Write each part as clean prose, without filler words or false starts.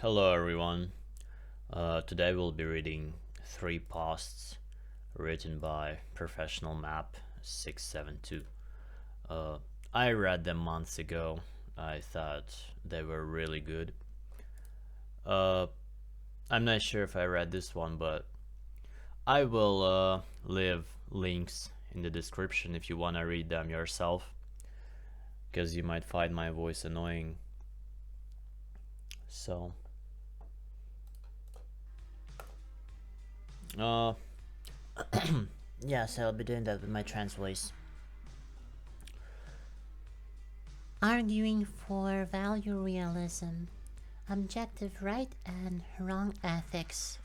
Hello everyone. Today we'll be reading 3 posts written by Professional-Map-762. I read them months ago. I thought they were really good. I'm not sure if I read this one, but I will leave links in the description if you want to read them yourself, because you might find my voice annoying. So yes, I'll be doing that with my transvoice. Arguing for value realism, objective right and wrong ethics.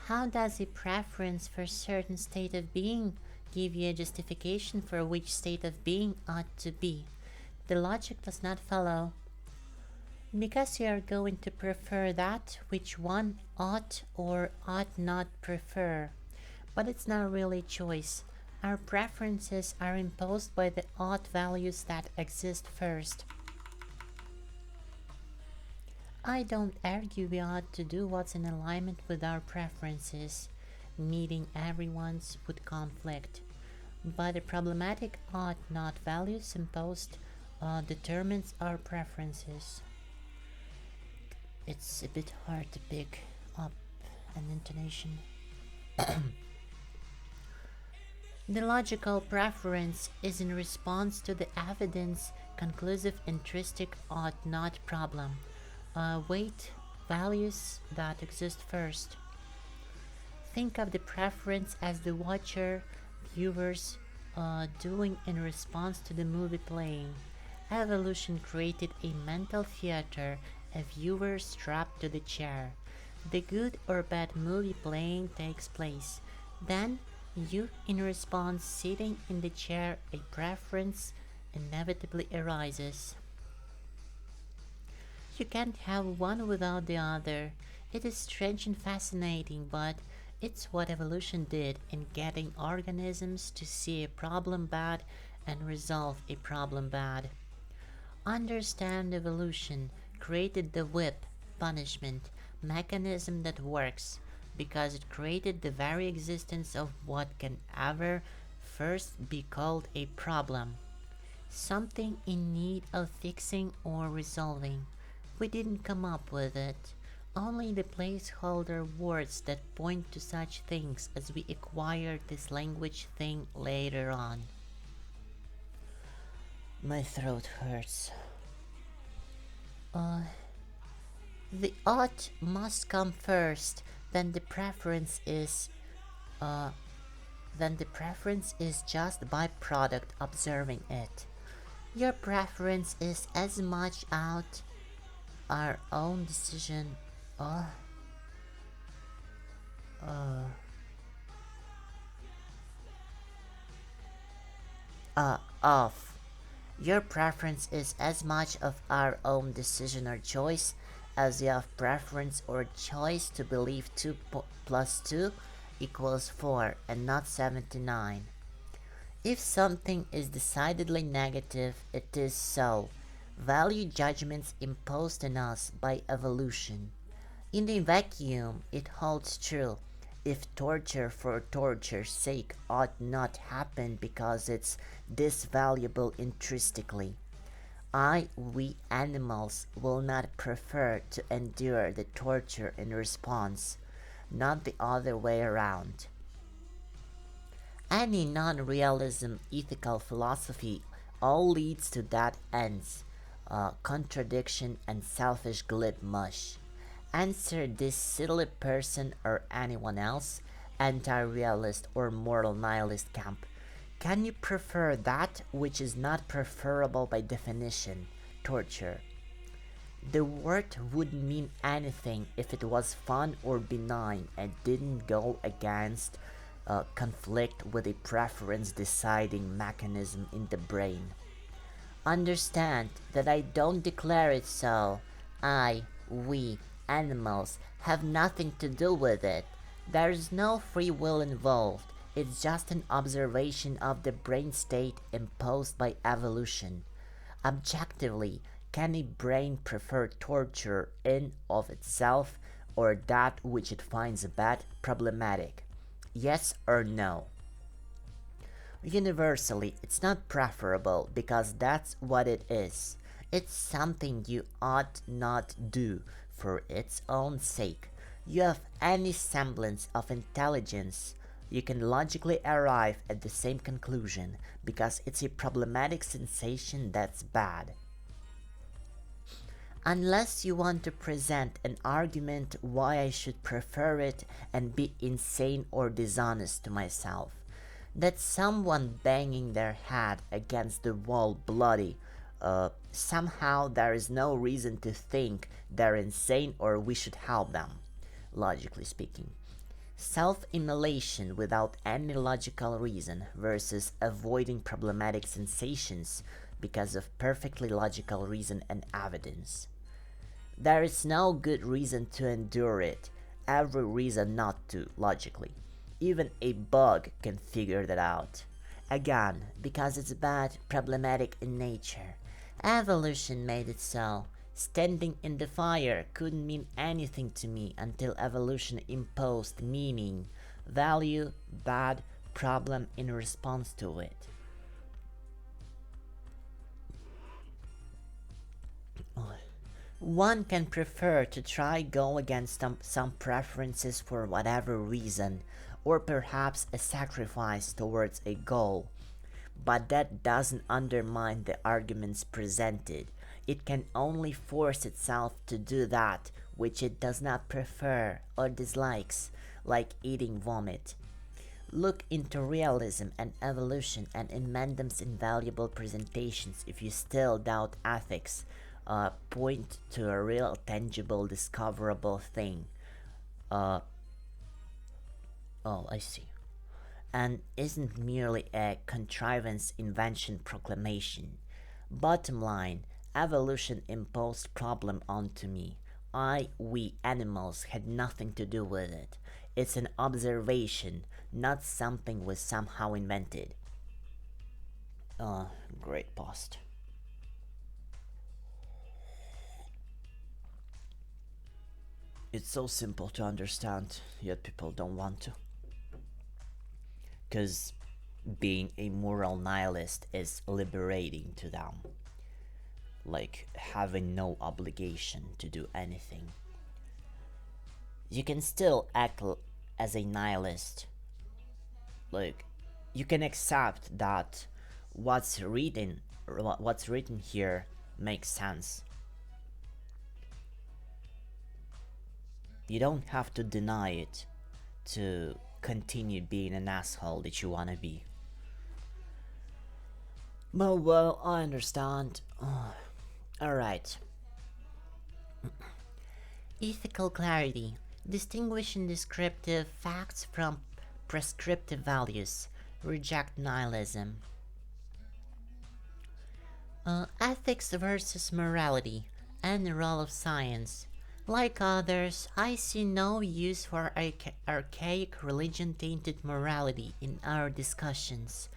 How does a preference for a certain state of being give you a justification for which state of being ought to be? The logic does not follow. Because you are going to prefer that which one ought or ought not prefer. But it's not really choice. Our preferences are imposed by the ought values that exist first. I don't argue we ought to do what's in alignment with our preferences. Meeting everyone's would conflict. But the problematic ought not values imposed determines our preferences. It's a bit hard to pick up an intonation. The logical preference is in response to the evidence conclusive intrinsic ought not problem. Weight values that exist first. Think of the preference as the watcher, viewers doing in response to the movie playing. Evolution created a mental theater, a viewer strapped to the chair. The good or bad movie playing takes place. Then, you, in response, sitting in the chair, a preference inevitably arises. You can't have one without the other. It is strange and fascinating, but it's what evolution did in getting organisms to see a problem bad and resolve a problem bad. Understand evolution created the whip, punishment, mechanism that works, because it created the very existence of what can ever first be called a problem, something in need of fixing or resolving. We didn't come up with it, only the placeholder words that point to such things as we acquired this language thing later on. My throat hurts. The ought must come first, then the preference is just byproduct observing it. Your preference is as much out our own decision of. Your preference is as much of our own decision or choice as you have preference or choice to believe 2 plus 2 equals 4 and not 79. If something is decidedly negative, it is so. Value judgments imposed on us by evolution. In the vacuum, it holds true. If torture for torture's sake ought not happen because it's disvaluable intrinsically, we animals will not prefer to endure the torture in response, not the other way around. Any non-realism ethical philosophy all leads to that ends, contradiction and selfish glib mush. Answer this silly person or anyone else, anti-realist or moral nihilist camp. Can you prefer that which is not preferable by definition, torture? The word wouldn't mean anything if it was fun or benign and didn't go against conflict with a preference deciding mechanism in the brain. Understand that I don't declare it so. We, animals, have nothing to do with it. There is no free will involved. It's just an observation of the brain state imposed by evolution. Objectively, can a brain prefer torture in of itself or that which it finds bad, problematic? Yes or no? Universally, it's not preferable because that's what it is. It's something you ought not do for its own sake. You have any semblance of intelligence, you can logically arrive at the same conclusion because it's a problematic sensation that's bad. Unless you want to present an argument why I should prefer it and be insane or dishonest to myself. That someone banging their head against the wall bloody, somehow there is no reason to think they're insane or we should help them, logically speaking. Self-immolation without any logical reason versus avoiding problematic sensations because of perfectly logical reason and evidence. There is no good reason to endure it, every reason not to, logically. Even a bug can figure that out. Again, because it's bad, problematic in nature. Evolution made it so. Standing in the fire couldn't mean anything to me until evolution imposed meaning, value, bad, problem in response to it. One can prefer to try go against some preferences for whatever reason, or perhaps a sacrifice towards a goal. But that doesn't undermine the arguments presented. It can only force itself to do that which it does not prefer or dislikes, like eating vomit. Look into realism and evolution and in Mendham's invaluable presentations if you still doubt ethics. Point to a real tangible discoverable thing. Oh, I see. And isn't merely a contrivance, invention, proclamation. Bottom line, evolution imposed problem onto me. We animals had nothing to do with it. It's an observation, not something we somehow invented. Great post. It's so simple to understand, yet people don't want to. Because being a moral nihilist is liberating to them. Like having no obligation to do anything. You can still act as a nihilist. Like, you can accept that what's written here makes sense. You don't have to deny it to continue being an asshole that you wanna be. But well, I understand. Alright. Ethical clarity. Distinguishing descriptive facts from prescriptive values. Reject nihilism. Ethics versus morality and the role of science. Like others, I see no use for archaic religion-tainted morality in our discussions,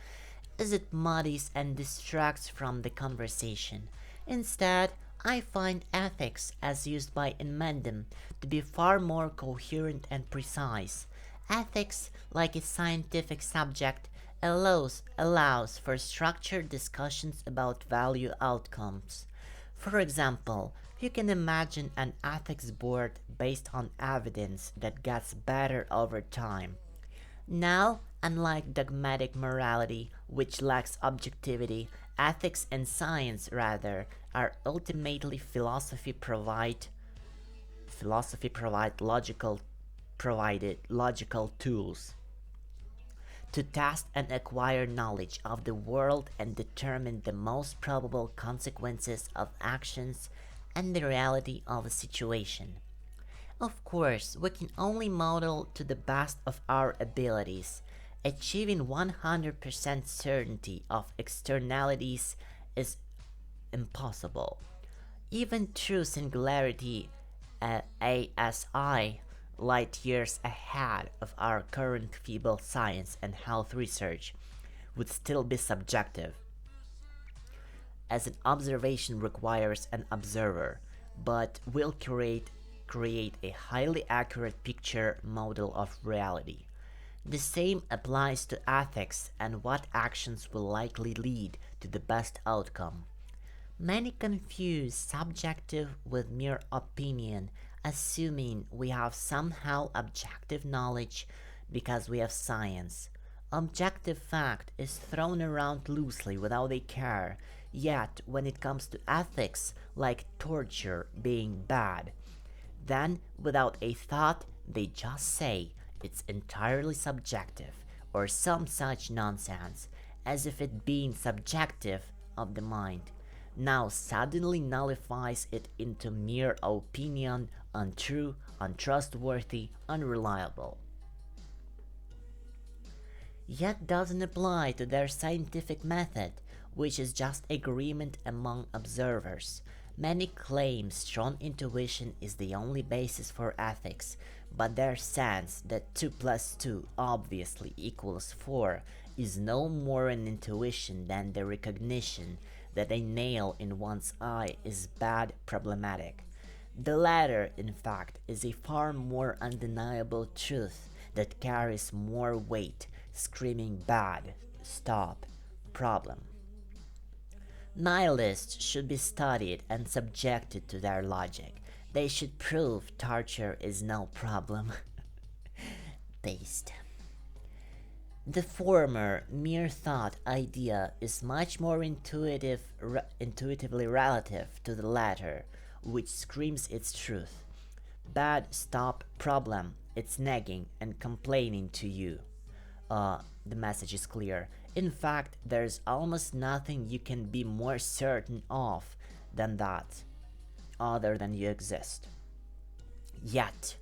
as it muddies and distracts from the conversation. Instead, I find ethics, as used by Mendham, to be far more coherent and precise. Ethics, like a scientific subject, allows for structured discussions about value outcomes. For example, you can imagine an ethics board based on evidence that gets better over time. Now, unlike dogmatic morality, which lacks objectivity, ethics and science, rather, are ultimately philosophy provide provided logical tools to test and acquire knowledge of the world and determine the most probable consequences of actions and the reality of a situation. Of course, we can only model to the best of our abilities. Achieving 100% certainty of externalities is impossible. Even true singularity, ASI, light years ahead of our current feeble science and health research, would still be subjective. as an observation requires an observer, but will create a highly accurate picture model of reality. The same applies to ethics and what actions will likely lead to the best outcome. Many confuse subjective with mere opinion, assuming we have somehow objective knowledge because we have science. Objective fact is thrown around loosely without a care, yet when it comes to ethics, like torture being bad, then without a thought they just say it's entirely subjective or some such nonsense, as if it being subjective of the mind now suddenly nullifies it into mere opinion, untrue, untrustworthy, unreliable. Yet doesn't apply to their scientific method, which is just agreement among observers. Many claim strong intuition is the only basis for ethics, but their sense that 2 plus 2 obviously equals 4 is no more an intuition than the recognition that a nail in one's eye is bad problematic. The latter, in fact, is a far more undeniable truth that carries more weight, screaming bad, stop, problem. Nihilists should be studied and subjected to their logic. They should prove torture is no problem. Paste. The former, mere thought idea is much more intuitively relative to the latter, which screams its truth. Bad, stop, problem, it's nagging and complaining to you. The message is clear. In fact, there's almost nothing you can be more certain of than that, other than you exist. Yet,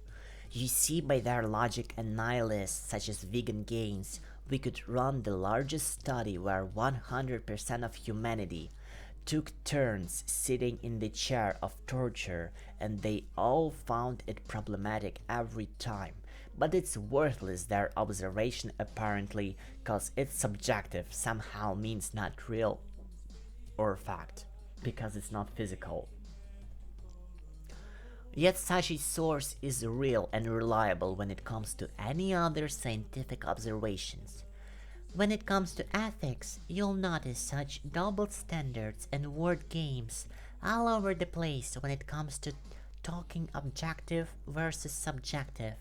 you see by their logic and nihilists such as vegan gains, we could run the largest study where 100% of humanity took turns sitting in the chair of torture and they all found it problematic every time. But it's worthless their observation apparently, cause it's subjective somehow means not real or fact, because it's not physical. Yet such a source is real and reliable when it comes to any other scientific observations. When it comes to ethics, you'll notice such double standards and word games all over the place when it comes to talking objective versus subjective.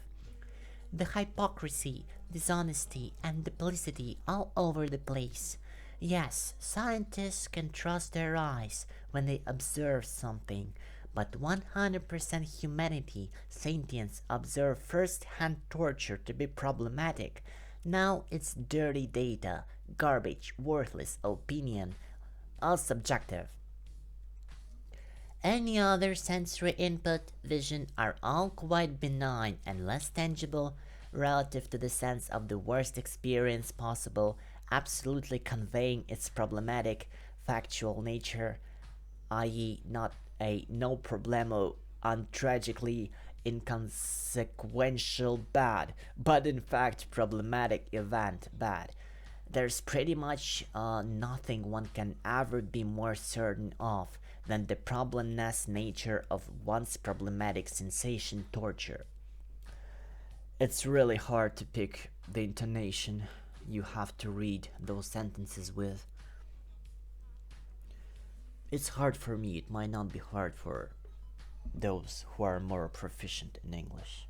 The hypocrisy, dishonesty, and duplicity all over the place. Yes, scientists can trust their eyes when they observe something, but 100% humanity, sentience observe first-hand torture to be problematic. Now it's dirty data, garbage, worthless opinion, all subjective. Any other sensory input, vision are all quite benign and less tangible relative to the sense of the worst experience possible, absolutely conveying its problematic, factual nature, i.e. not a no problemo untragically inconsequential bad, but in fact problematic event bad. There's pretty much nothing one can ever be more certain of than the problemless nature of one's problematic sensation torture. It's really hard to pick the intonation you have to read those sentences with. It's hard for me, it might not be hard for those who are more proficient in English.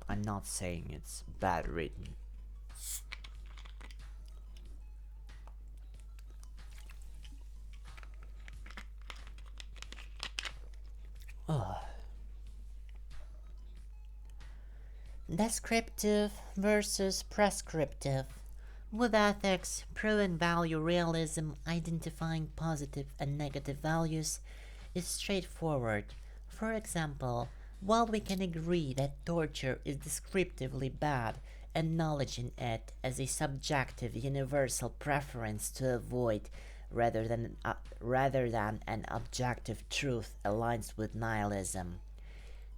I'm not saying it's bad written. Descriptive versus prescriptive. With ethics, proven value realism identifying positive and negative values is straightforward. For example, while we can agree that torture is descriptively bad, acknowledging it as a subjective universal preference to avoid rather than an objective truth aligns with nihilism.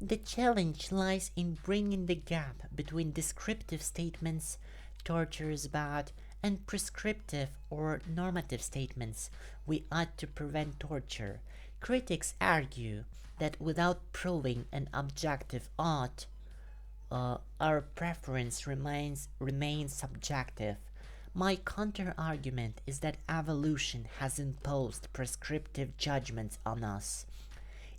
The challenge lies in bringing the gap between descriptive statements, torture is bad, and prescriptive or normative statements, we ought to prevent torture. Critics argue that without proving an objective ought, our preference remains subjective. My counter-argument is that evolution has imposed prescriptive judgments on us.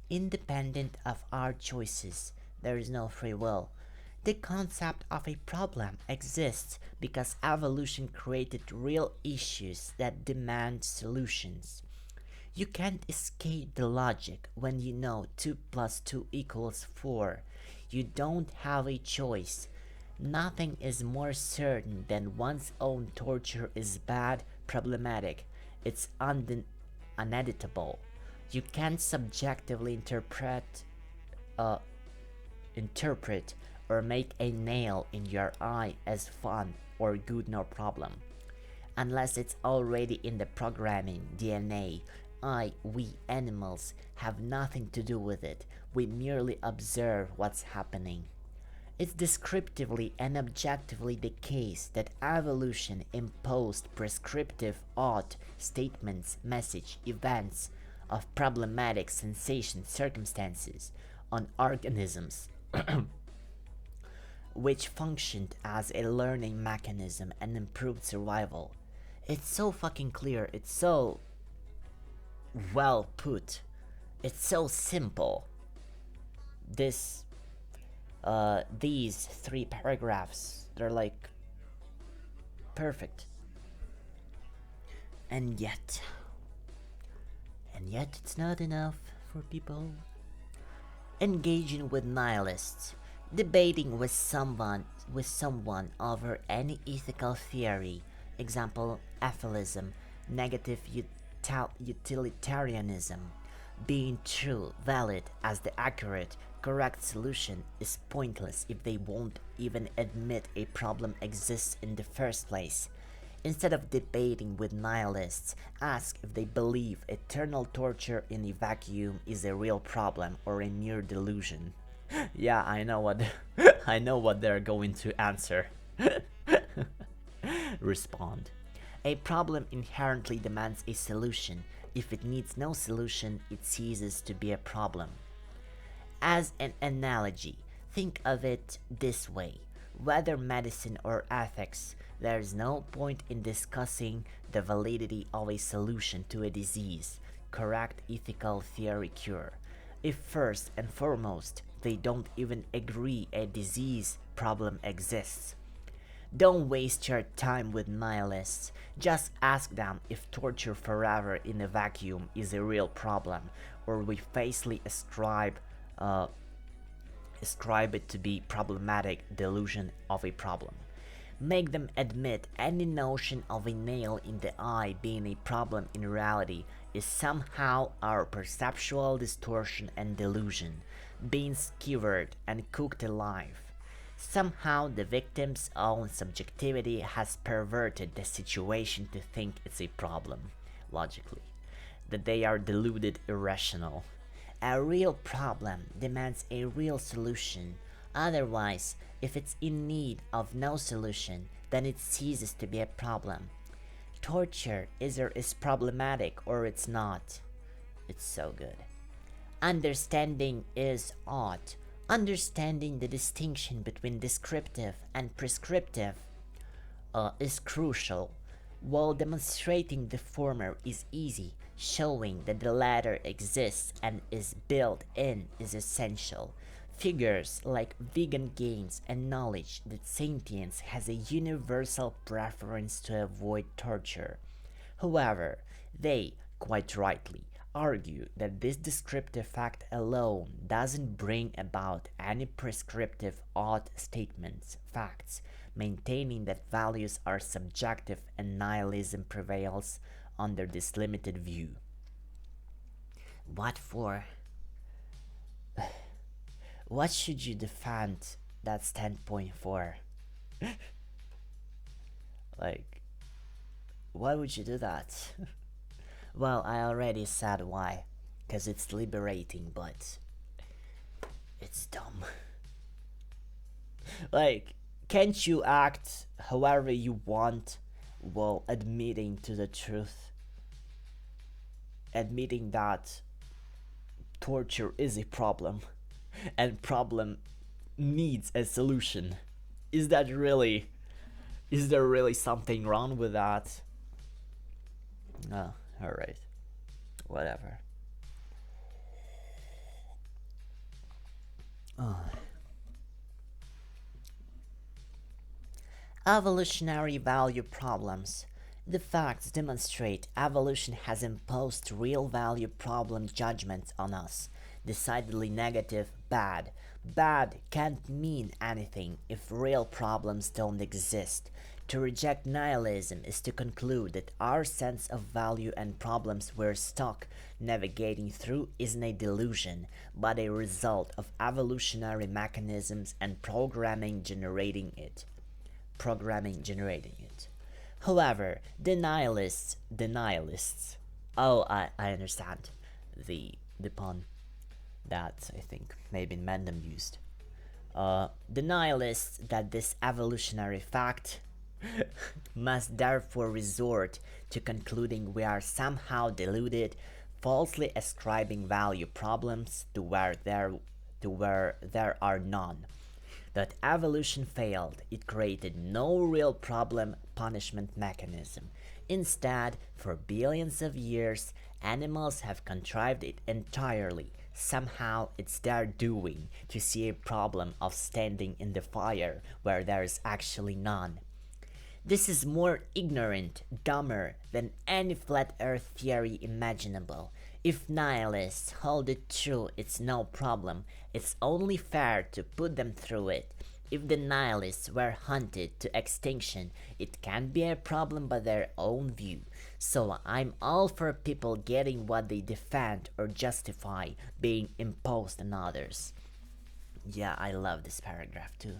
Independent of our choices, there is no free will. The concept of a problem exists because evolution created real issues that demand solutions. You can't escape the logic when you know 2 plus 2 equals 4. You don't have a choice. Nothing is more certain than one's own torture is bad, problematic. It's uneditable. You can't subjectively interpret or make a nail in your eye as fun or good, no problem. Unless it's already in the programming DNA, we animals have nothing to do with it. We merely observe what's happening. It's descriptively and objectively the case that evolution imposed prescriptive ought statements, message, events of problematic sensation circumstances on organisms which functioned as a learning mechanism and improved survival. It's so fucking clear, it's so well put, it's so simple. These 3 paragraphs, they're like perfect. And yet it's not enough for people. Engaging with nihilists, debating with someone over any ethical theory, example atheism, negative utilitarianism, being true, valid as the accurate, correct solution is pointless if they won't even admit a problem exists in the first place. Instead of debating with nihilists, ask if they believe eternal torture in a vacuum is a real problem or a mere delusion. Yeah, I know what they're going to answer. Respond. A problem inherently demands a solution. If it needs no solution, it ceases to be a problem. As an analogy, think of it this way. Whether medicine or ethics, there is no point in discussing the validity of a solution to a disease, correct ethical theory cure, if first and foremost they don't even agree a disease problem exists. Don't waste your time with nihilists. Just ask them if torture forever in a vacuum is a real problem, or we falsely ascribe it to be problematic delusion of a problem. Make them admit any notion of a nail in the eye being a problem in reality is somehow our perceptual distortion and delusion, being skewered and cooked alive. Somehow the victim's own subjectivity has perverted the situation to think it's a problem, logically, that they are deluded irrational. A real problem demands a real solution. Otherwise, if it's in need of no solution, then it ceases to be a problem. Torture either is problematic or it's not. It's so good. Understanding is ought. Understanding the distinction between descriptive and prescriptive is crucial. While demonstrating the former is easy, showing that the latter exists and is built in is essential. Figures like vegan gains acknowledge that sentience has a universal preference to avoid torture. However, they, quite rightly, argue that this descriptive fact alone doesn't bring about any prescriptive ought statements, facts, maintaining that values are subjective and nihilism prevails under this limited view. What for? What should you defend that standpoint for? Like, why would you do that? Well, I already said why. Because it's liberating, but it's dumb. Like, can't you act however you want while admitting to the truth, admitting that torture is a problem and problem needs a solution. Is there really something wrong with that? Oh, alright. Whatever. Oh. Evolutionary value problems. The facts demonstrate evolution has imposed real value problem judgments on us. Decidedly negative, bad. Bad can't mean anything if real problems don't exist. To reject nihilism is to conclude that our sense of value and problems we're stuck navigating through isn't a delusion, but a result of evolutionary mechanisms and programming generating it. However, denialists. Oh, I understand the pun that I think maybe Mendham used. Denialists that this evolutionary fact must therefore resort to concluding we are somehow deluded, falsely ascribing value problems to where there are none. That evolution failed, it created no real problem punishment mechanism. Instead, for billions of years, animals have contrived it entirely. Somehow it's their doing to see a problem of standing in the fire where there is actually none. This is more ignorant, dumber than any flat earth theory imaginable. If nihilists hold it true it's no problem, it's only fair to put them through it. If the nihilists were hunted to extinction, it can't be a problem by their own view. So I'm all for people getting what they defend or justify being imposed on others. Yeah, I love this paragraph too.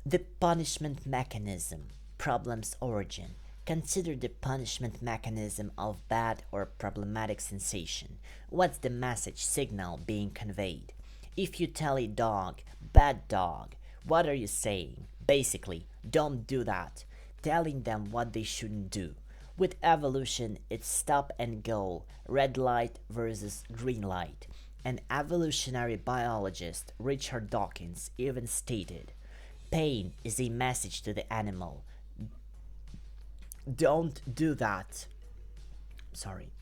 The punishment mechanism, problem's origin. Consider the punishment mechanism of bad or problematic sensation. What's the message signal being conveyed? If you tell a dog, bad dog, what are you saying? Basically, don't do that, telling them what they shouldn't do. With evolution, it's stop and go, red light versus green light. An evolutionary biologist, Richard Dawkins, even stated, pain is a message to the animal. Don't do that. Sorry.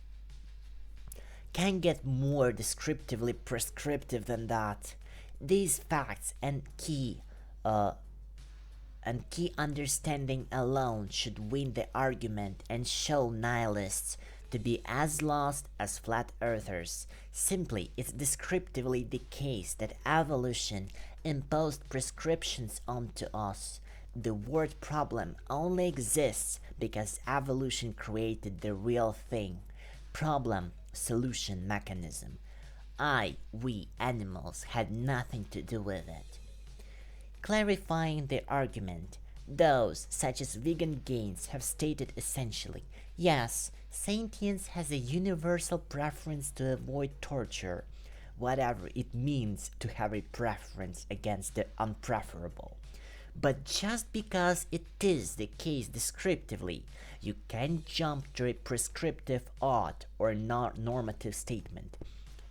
Can't get more descriptively prescriptive than that. These facts and key understanding alone should win the argument and show nihilists to be as lost as flat earthers. Simply, it's descriptively the case that evolution imposed prescriptions onto us. The word problem only exists because evolution created the real thing. Problem, solution, mechanism. We animals had nothing to do with it. Clarifying the argument, those such as vegan gains have stated essentially, yes, sentience has a universal preference to avoid torture, whatever it means to have a preference against the unpreferable. But just because it is the case descriptively, you can't jump to a prescriptive odd or normative statement.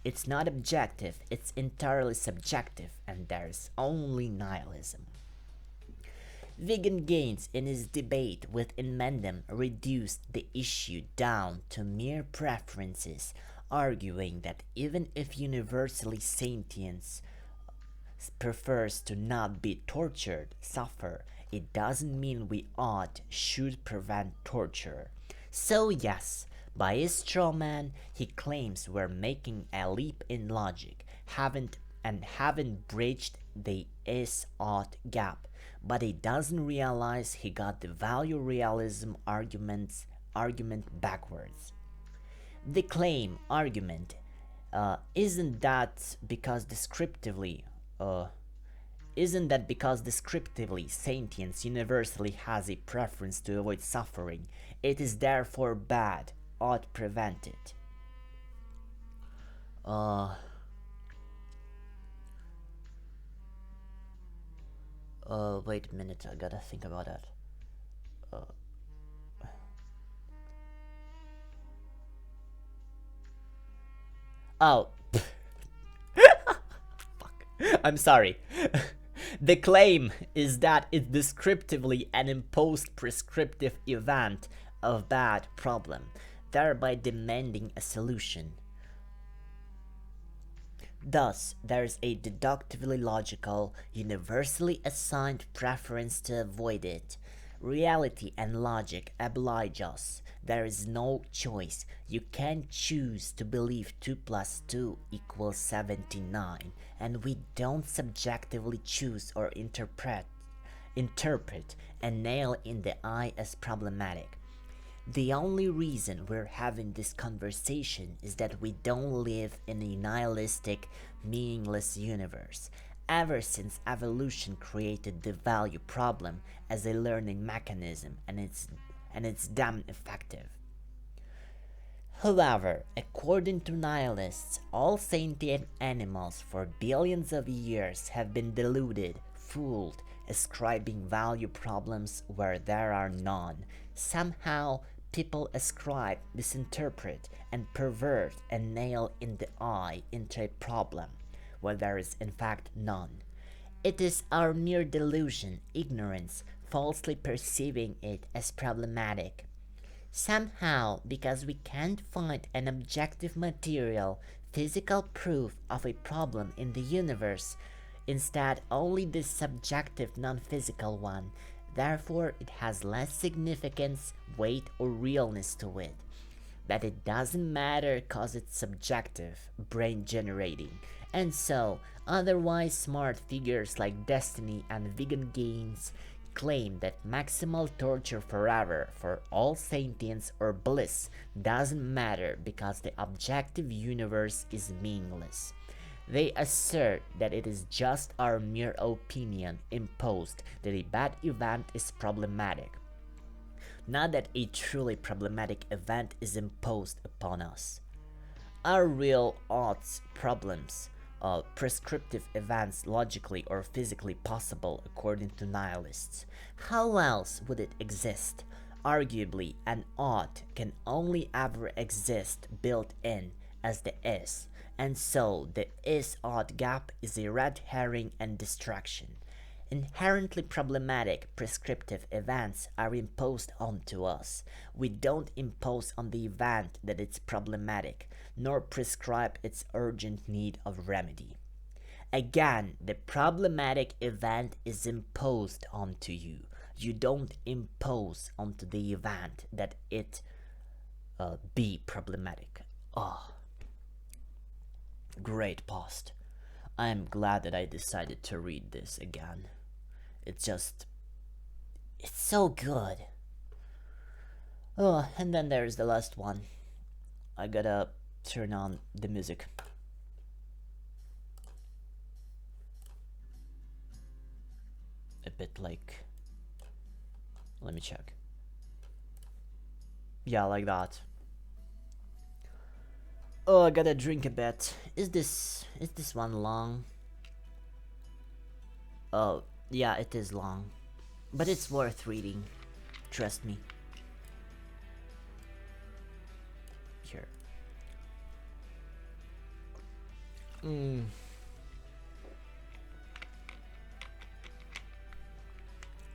It's not objective, it's entirely subjective, and there's only nihilism. Vegan Gaines, in his debate with Mendham, reduced the issue down to mere preferences, arguing that even if universally sentience prefers to not be tortured, suffer, it doesn't mean we should prevent torture. So yes, by his straw man, he claims we're making a leap in logic, haven't bridged the is-ought gap, but he doesn't realize he got the value realism argument backwards. The claim argument isn't that because descriptively sentience universally has a preference to avoid suffering, it is therefore bad, ought prevent it. Wait a minute, I gotta think about that. Oh, fuck. I'm sorry. The claim is that it's descriptively an imposed prescriptive event of bad problem, thereby demanding a solution. Thus, there is a deductively logical, universally assigned preference to avoid it. Reality and logic oblige us. There is no choice. You can't choose to believe 2 plus 2 equals 79, and we don't subjectively choose or interpret a nail in the eye as problematic. The only reason we're having this conversation is that we don't live in a nihilistic, meaningless universe. Ever since evolution created the value problem as a learning mechanism, and it's damn effective. However, according to nihilists, all sentient animals for billions of years have been deluded, fooled, ascribing value problems where there are none. Somehow, people ascribe, misinterpret, and pervert a nail in the eye into a problem, where there is in fact none. It is our mere delusion, ignorance, falsely perceiving it as problematic. Somehow, because we can't find an objective material, physical proof of a problem in the universe, instead only the subjective non-physical one, therefore it has less significance, weight, or realness to it. That it doesn't matter cause it's subjective, brain generating, and so otherwise smart figures like Destiny and Vegan Gains claim that maximal torture forever for all sentience or bliss doesn't matter because the objective universe is meaningless. They assert that it is just our mere opinion imposed that a bad event is problematic, not that a truly problematic event is imposed upon us. Are real odds problems, prescriptive events logically or physically possible according to nihilists? How else would it exist? Arguably, an odd can only ever exist built in as the is, and so the is-odd gap is a red herring and distraction. Inherently problematic prescriptive events are imposed onto us. We don't impose on the event that it's problematic, nor prescribe its urgent need of remedy. Again, the problematic event is imposed onto you. You don't impose onto the event that it be problematic. Oh, great post. I am glad that I decided to read this again. It's so good. Oh, and then there's the last one. I gotta turn on the music. A bit like, let me check. Yeah, like that. Oh, I gotta drink a bit. Is this one long? Oh, yeah, it is long. But it's worth reading. Trust me. Here.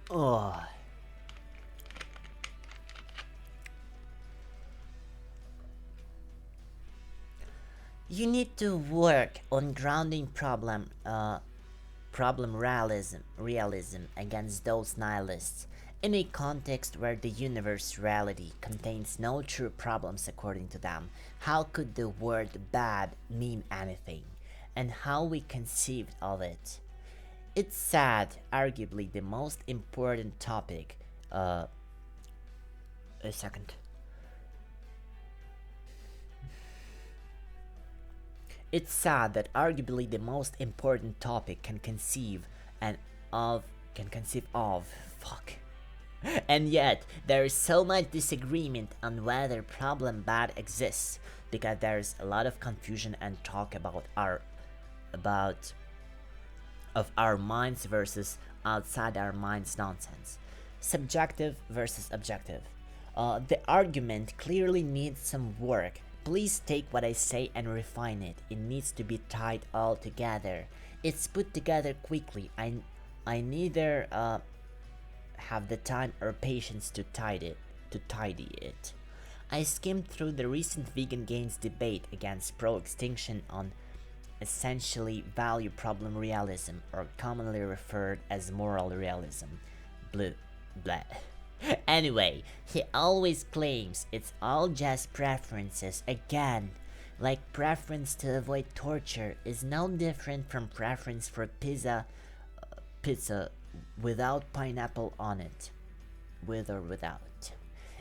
Oh. You need to work on grounding problem realism against those nihilists in a context where the universe reality contains no true problems according to them. How could the word bad mean anything, and how we conceived of it? It's sad, arguably the most important topic. A second. It's sad that arguably the most important topic can conceive of, fuck. And yet, there is so much disagreement on whether problem bad exists, because there's a lot of confusion and talk about our minds versus outside our minds nonsense. Subjective versus objective. The argument clearly needs some work, Please take what I say and refine it. It needs to be tied all together. It's put together quickly. I neither have the time or patience to tidy it. I skimmed through the recent vegan gains debate against pro-extinction on essentially value problem realism, or commonly referred as moral realism. Blah. Anyway, he always claims it's all just preferences again. Like preference to avoid torture is no different from preference for pizza without pineapple on it. With or without.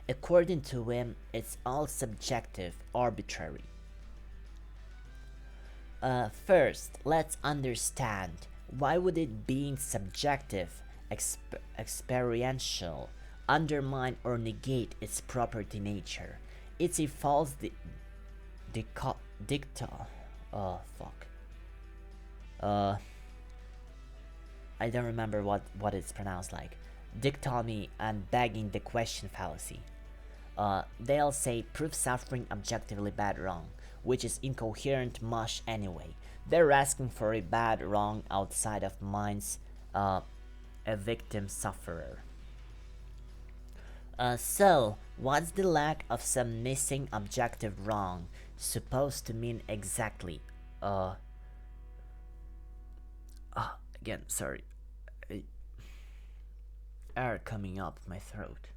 According to him, it's all subjective, arbitrary. First, let's understand, why would it being subjective, experiential, undermine or negate its property nature? It's a false dicta. Oh, fuck. I don't remember what it's pronounced like. Dichotomy and begging the question fallacy. They'll say prove suffering objectively bad wrong, which is incoherent mush anyway. They're asking for a bad wrong outside of minds, a victim sufferer. So, what's the lack of some missing objective wrong supposed to mean exactly? Again, sorry. Air coming up my throat.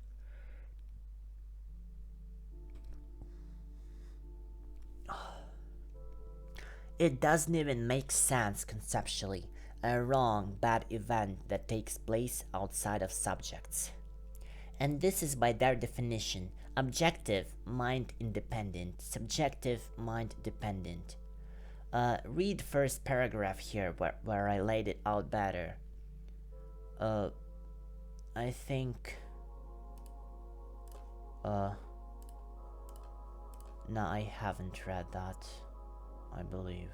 It doesn't even make sense conceptually. A wrong, bad event that takes place outside of subjects. And this is by their definition, objective, mind independent, subjective, mind dependent. Read first paragraph here where I laid it out better. I think... No, I haven't read that, I believe.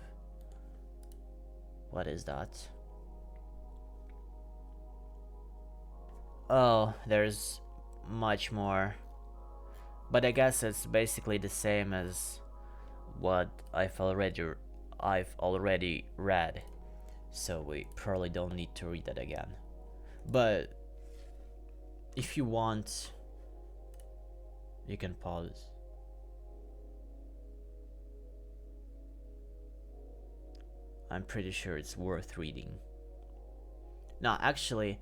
What is that? Oh, there's much more. But I guess it's basically the same as what I've already read. So we probably don't need to read that again. But if you want, you can pause. I'm pretty sure it's worth reading. No, actually,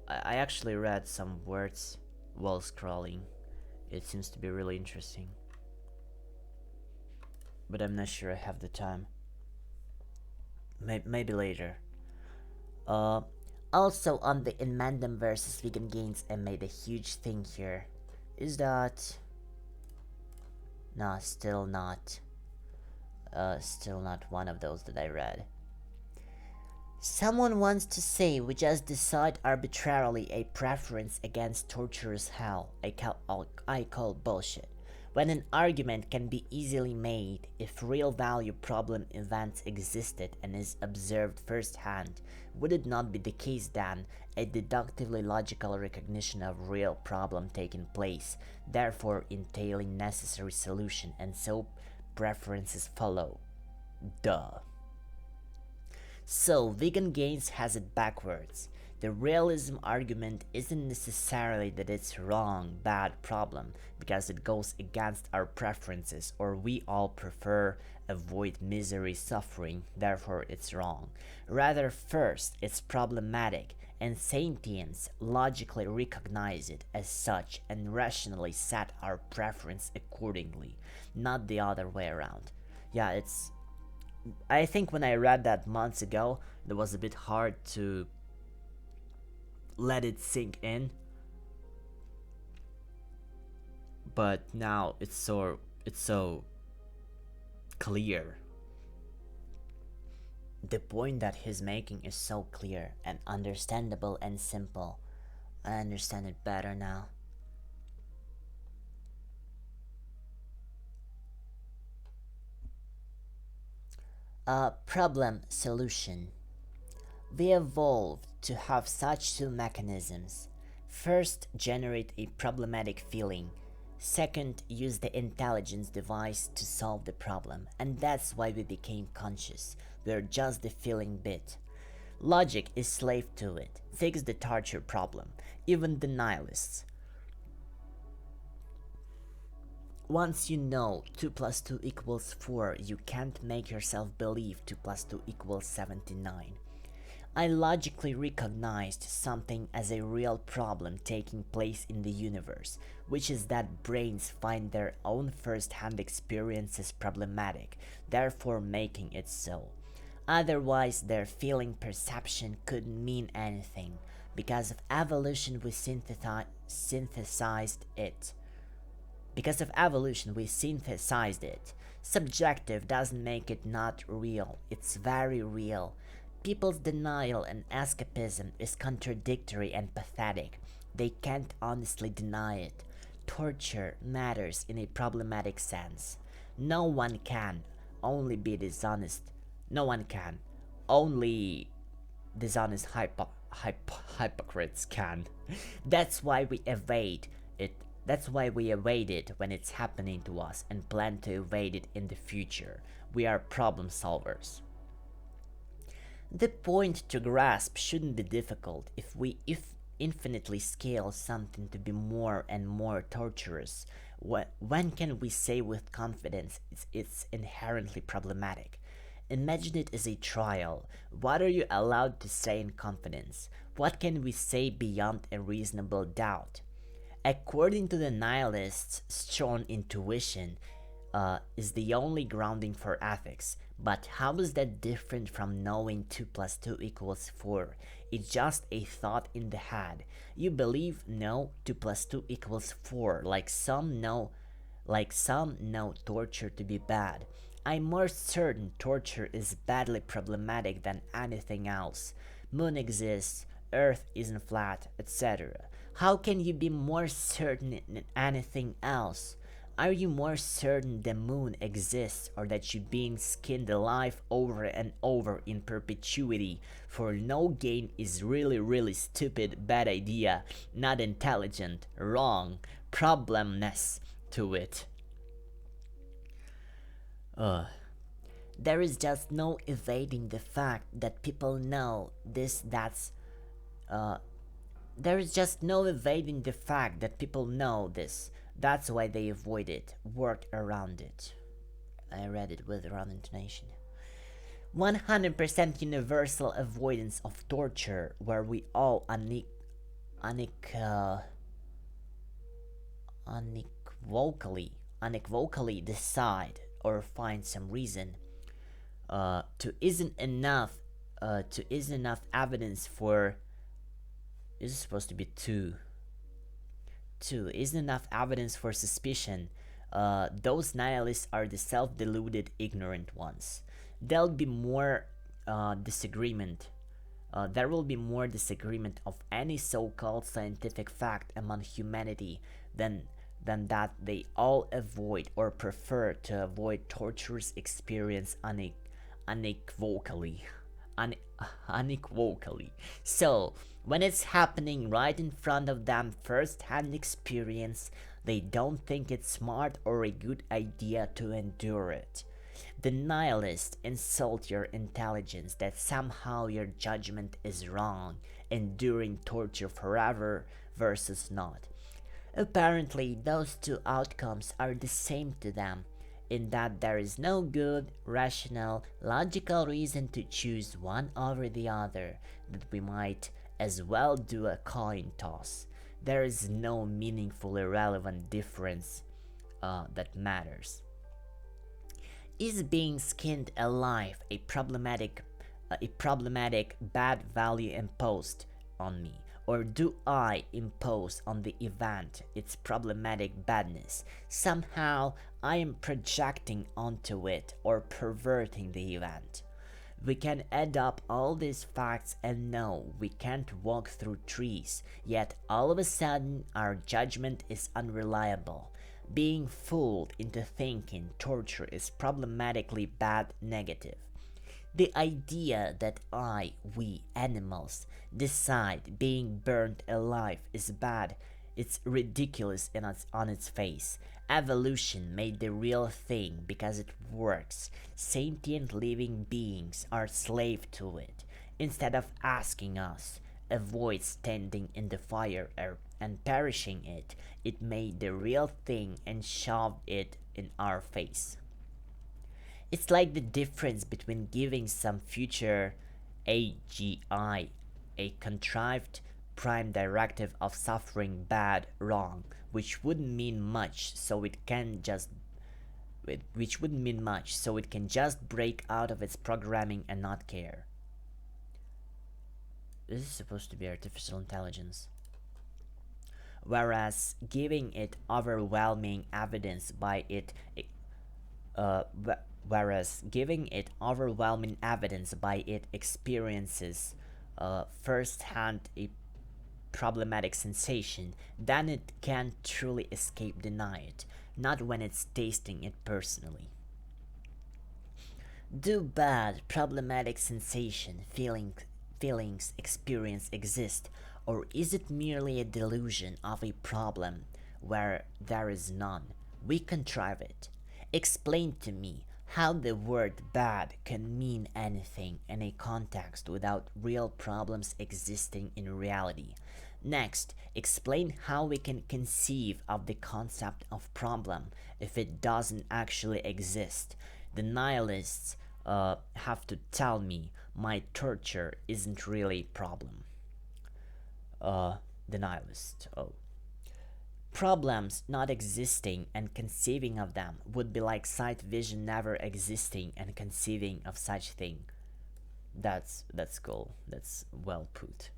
I actually read some words while scrolling. It seems to be really interesting. But I'm not sure I have the time. Maybe later. Also on the Inmandum versus vegan gains, I made a huge thing here. Is that... No, still not. Still not one of those that I read. Someone wants to say we just decide arbitrarily a preference against torturous hell. I call bullshit. When an argument can be easily made if real value problem events existed and is observed firsthand, would it not be the case then, a deductively logical recognition of real problem taking place, therefore entailing necessary solution, and so preferences follow? Duh. So, vegan gains has it backwards. The realism argument isn't necessarily that it's wrong, bad problem, because it goes against our preferences, or we all prefer avoid misery, suffering, therefore it's wrong. Rather, first, it's problematic, and sentients logically recognize it as such and rationally set our preference accordingly, not the other way around. Yeah, I think when I read that months ago, it was a bit hard to let it sink in, but now it's so clear. The point that he's making is so clear and understandable and simple. I understand it better now. Problem solution. We evolved to have such two mechanisms. First, generate a problematic feeling. Second, use the intelligence device to solve the problem, and that's why we became conscious. We're just the feeling bit. Logic is slave to it. Fix the torture problem. Even the nihilists. Once you know 2 plus 2 equals 4, you can't make yourself believe 2 plus 2 equals 79. I logically recognized something as a real problem taking place in the universe, which is that brains find their own first-hand experiences problematic, therefore making it so. Otherwise, their feeling perception couldn't mean anything. Because of evolution, we synthesized it. Subjective doesn't make it not real, it's very real. People's denial and escapism is contradictory and pathetic. They can't honestly deny it. Torture matters in a problematic sense. No one can, only be dishonest. No one can, only dishonest hypocrites can. That's why we evade it. That's why we evade it when it's happening to us and plan to evade it in the future. We are problem solvers. The point to grasp shouldn't be difficult if we infinitely scale something to be more and more torturous. When can we say with confidence it's inherently problematic? Imagine it as a trial. What are you allowed to say in confidence? What can we say beyond a reasonable doubt? According to the nihilists, strong intuition is the only grounding for ethics. But how is that different from knowing 2 plus 2 equals 4? It's just a thought in the head. You believe no 2 plus 2 equals 4, like some know torture to be bad. I'm more certain torture is badly problematic than anything else. Moon exists, Earth isn't flat, etc. How can you be more certain than anything else? Are you more certain the moon exists or that you're being skinned alive over and over in perpetuity for no gain is really stupid, bad idea, not intelligent, wrong, problemness to it? There is just no evading the fact that people know this, there is just no evading the fact that people know this. That's why they avoid it, work around it. I read it with wrong intonation. 100% universal avoidance of torture, where we all unequivocally decide or find some reason isn't enough evidence for. This is supposed to be two isn't enough evidence for suspicion. Those nihilists are the self-deluded ignorant ones. There'll be more disagreement. There will be more disagreement of any so-called scientific fact among humanity than that they all avoid or prefer to avoid torturous experience unequivocally. So, when it's happening right in front of them, first-hand experience, they don't think it's smart or a good idea to endure it. The nihilists insult your intelligence that somehow your judgment is wrong, enduring torture forever versus not. Apparently, those two outcomes are the same to them, in that there is no good, rational, logical reason to choose one over the other, that we might as well do a coin toss. There is no meaningful irrelevant difference that matters. Is being skinned alive a problematic bad value imposed on me? Or do I impose on the event its problematic badness? Somehow I am projecting onto it or perverting the event. We can add up all these facts and know we can't walk through trees, yet all of a sudden our judgment is unreliable. Being fooled into thinking torture is problematically bad negative. The idea that we animals, decide being burned alive is bad It's ridiculous on its face. Evolution made the real thing because it works. Sentient living beings are slave to it. Instead of asking us, avoid standing in the fire and perishing it, it made the real thing and shoved it in our face. It's like the difference between giving some future AGI a contrived prime directive of suffering bad wrong, which wouldn't mean much, so it can just break out of its programming and not care. This is supposed to be artificial intelligence. Whereas giving it overwhelming evidence by it experiences first-hand a problematic sensation, then it can't truly escape deny it, not when it's tasting it personally. Do bad, problematic sensation, feelings, experience exist, or is it merely a delusion of a problem where there is none? We contrive it. Explain to me how the word bad can mean anything in a context without real problems existing in reality. Next, explain how we can conceive of the concept of problem if it doesn't actually exist. The nihilists have to tell me my torture isn't really a problem. The nihilist. Problems not existing and conceiving of them would be like sight vision never existing and conceiving of such thing. That's cool. That's well put.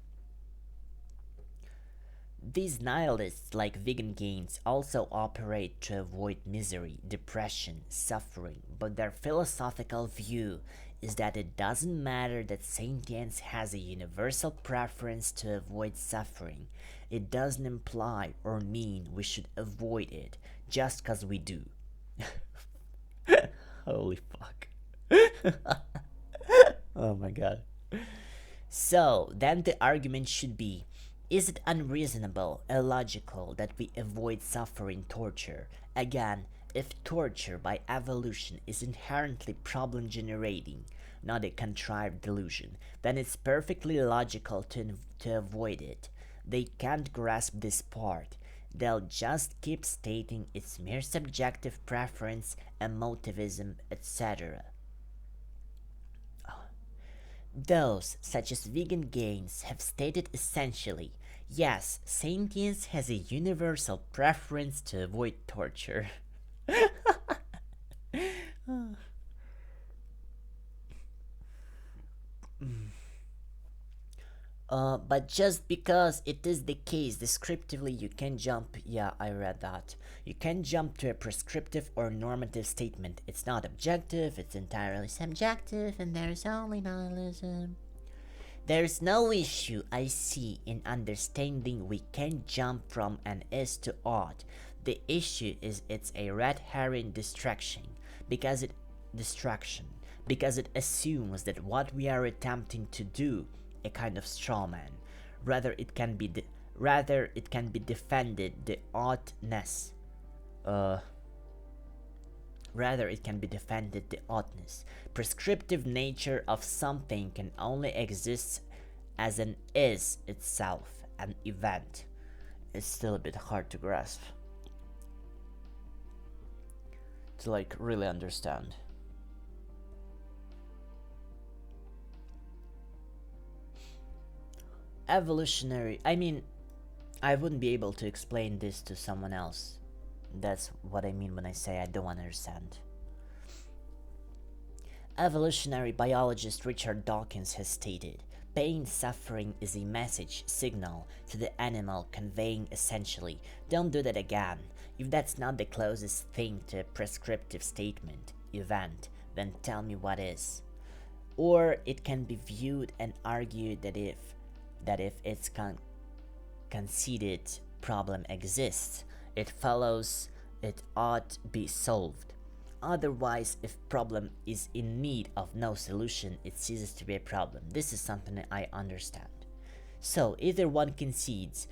These nihilists, like vegan gains, also operate to avoid misery, depression, suffering, but their philosophical view is that it doesn't matter that sentience has a universal preference to avoid suffering. It doesn't imply or mean we should avoid it just cause we do. Holy fuck. Oh my god. So, then the argument should be, is it unreasonable, illogical that we avoid suffering torture? Again, if torture by evolution is inherently problem generating, not a contrived delusion, then it's perfectly logical to avoid it. They can't grasp this part. They'll just keep stating its mere subjective preference, emotivism, etc. Those, such as vegan gains, have stated essentially, yes, sentience has a universal preference to avoid torture. But just because it is the case descriptively, you can jump, yeah, I read that. You can jump to a prescriptive or normative statement. It's not objective, it's entirely subjective, and there's only nihilism. There's no issue I see in understanding we can jump from an is to ought. The issue is it's a red herring distraction, because it assumes that what we are attempting to do, a kind of straw man, rather it can be defended the oughtness. Prescriptive nature of something can only exist as an is itself, an event. It's still a bit hard to grasp, to like really understand. Evolutionary, I mean, I wouldn't be able to explain this to someone else. That's what I mean when I say I don't understand. Evolutionary biologist Richard Dawkins has stated, pain suffering is a message, signal to the animal conveying essentially, don't do that again. If that's not the closest thing to a prescriptive statement, event, then tell me what is. Or it can be viewed and argued that if its conceded problem exists, it follows it ought be solved. Otherwise, if problem is in need of no solution, it ceases to be a problem. This is something I understand. So either one concedes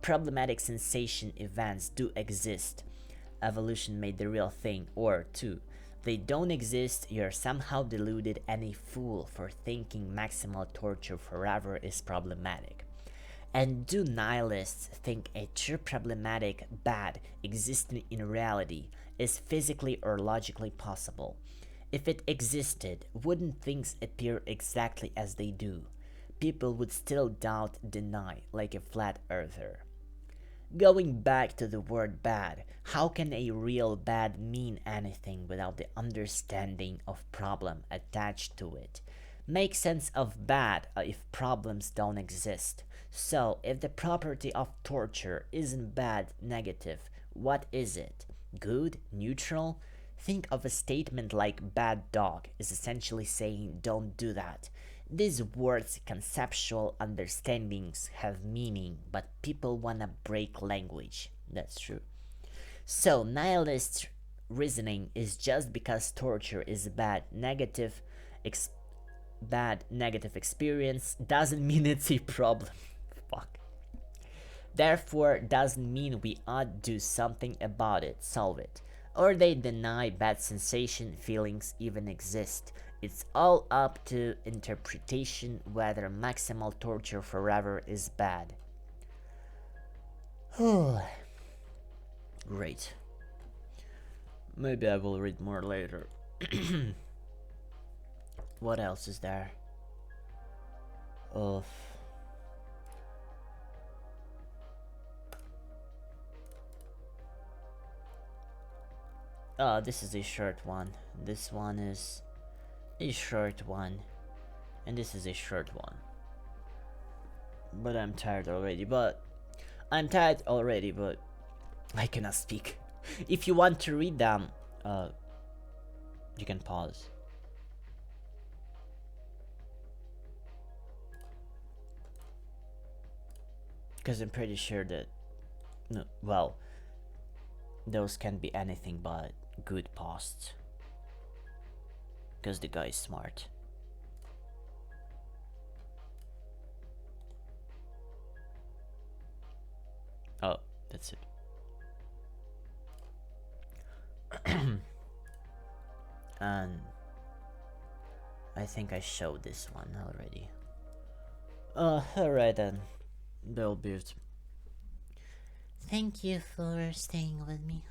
problematic sensation events do exist. Evolution made the real thing. Or 2. They don't exist, you're somehow deluded and a fool for thinking maximal torture forever is problematic. And do nihilists think a true problematic bad existing in reality is physically or logically possible? If it existed, wouldn't things appear exactly as they do? People would still doubt, deny, like a flat earther. Going back to the word bad, how can a real bad mean anything without the understanding of problem attached to it? Make sense of bad if problems don't exist. So, if the property of torture isn't bad, negative, what is it? Good? Neutral? Think of a statement like bad dog is essentially saying don't do that. These words' conceptual understandings have meaning, but people wanna break language. That's true. So, nihilist reasoning is just because torture is bad negative experience doesn't mean it's a problem. Fuck. Therefore, doesn't mean we ought do something about it, solve it. Or they deny bad sensation feelings even exist. It's all up to interpretation whether maximal torture forever is bad. Great. Maybe I will read more later. What else is there? Oh, this is a short one. This one is a short one. And this is a short one. But I'm tired already, but I cannot speak. If you want to read them, you can pause. Because I'm pretty sure that, no, well, those can be anything but good posts. Because the guy is smart. Oh, that's it. And I think I showed this one already. Alright then. That'll be it. Thank you for staying with me.